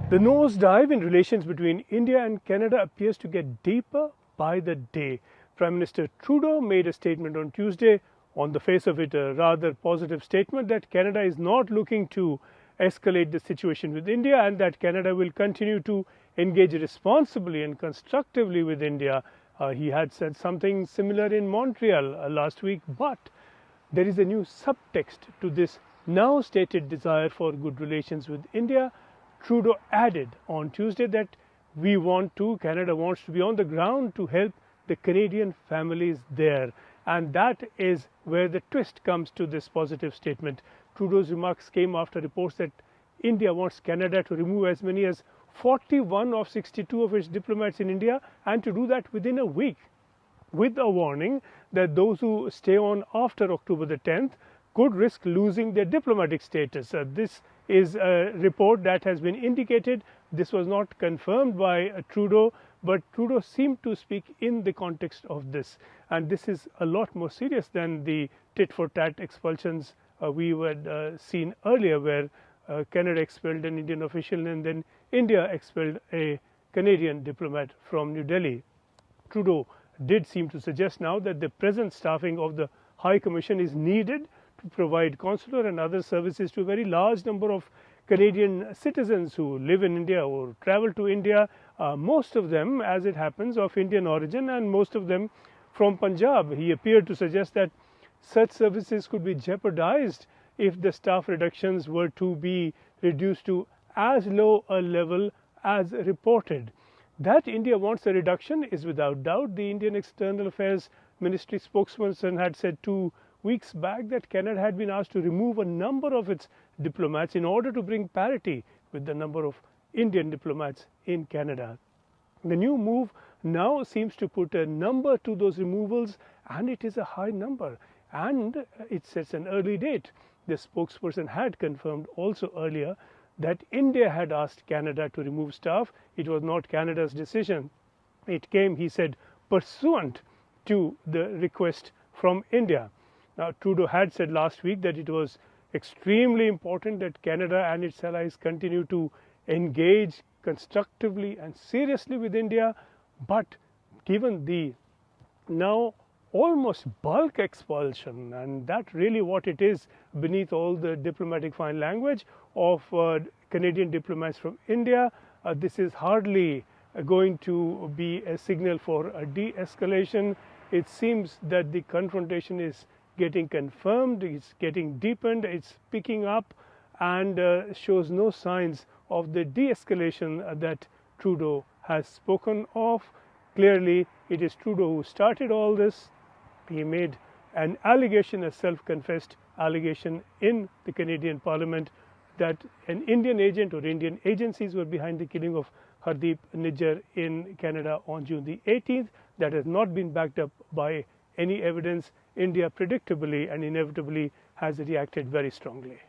The nosedive in relations between India and Canada appears to get deeper by the day. Prime Minister Trudeau made a statement on Tuesday, on the face of it a rather positive statement, that Canada is not looking to escalate the situation with India and that Canada will continue to engage responsibly and constructively with India. He had said something similar in Montreal last week, but there is a new subtext to this now stated desire for good relations with India. Trudeau added on Tuesday that Canada wants to be on the ground to help the Canadian families there. And that is where the twist comes to this positive statement. Trudeau's remarks came after reports that India wants Canada to remove as many as 41 of 62 of its diplomats in India, and to do that within a week, with a warning that those who stay on after October the 10th could risk losing their diplomatic status. This is a report that has been indicated. This was not confirmed by Trudeau, but Trudeau seemed to speak in the context of this. And this is a lot more serious than the tit-for-tat expulsions we had seen earlier, where Canada expelled an Indian official and then India expelled a Canadian diplomat from New Delhi. Trudeau did seem to suggest now that the present staffing of the High Commission is needed to provide consular and other services to a very large number of Canadian citizens who live in India or travel to India, most of them, as it happens, of Indian origin, and most of them from Punjab. He appeared to suggest that such services could be jeopardized if the staff reductions were to be reduced to as low a level as reported. That India wants a reduction is without doubt. The Indian External Affairs Ministry spokesperson had said 2 weeks back that Canada had been asked to remove a number of its diplomats in order to bring parity with the number of Indian diplomats in Canada. The new move now seems to put a number to those removals, and it is a high number, and it sets an early date. The spokesperson had confirmed also earlier that India had asked Canada to remove staff. It was not Canada's decision. It came, he said, pursuant to the request from India. Now, Trudeau had said last week that it was extremely important that Canada and its allies continue to engage constructively and seriously with India, but given the now almost bulk expulsion, and that really what it is beneath all the diplomatic fine language of Canadian diplomats from India, this is hardly going to be a signal for a de-escalation. It seems that the confrontation is getting confirmed, it's getting deepened, it's picking up, and shows no signs of the de-escalation that Trudeau has spoken of. Clearly, it is Trudeau who started all this. He made an allegation, a self-confessed allegation in the Canadian Parliament, that an Indian agent or Indian agencies were behind the killing of Hardeep Nijjar in Canada on June the 18th. That has not been backed up by any evidence. India predictably and inevitably has reacted very strongly.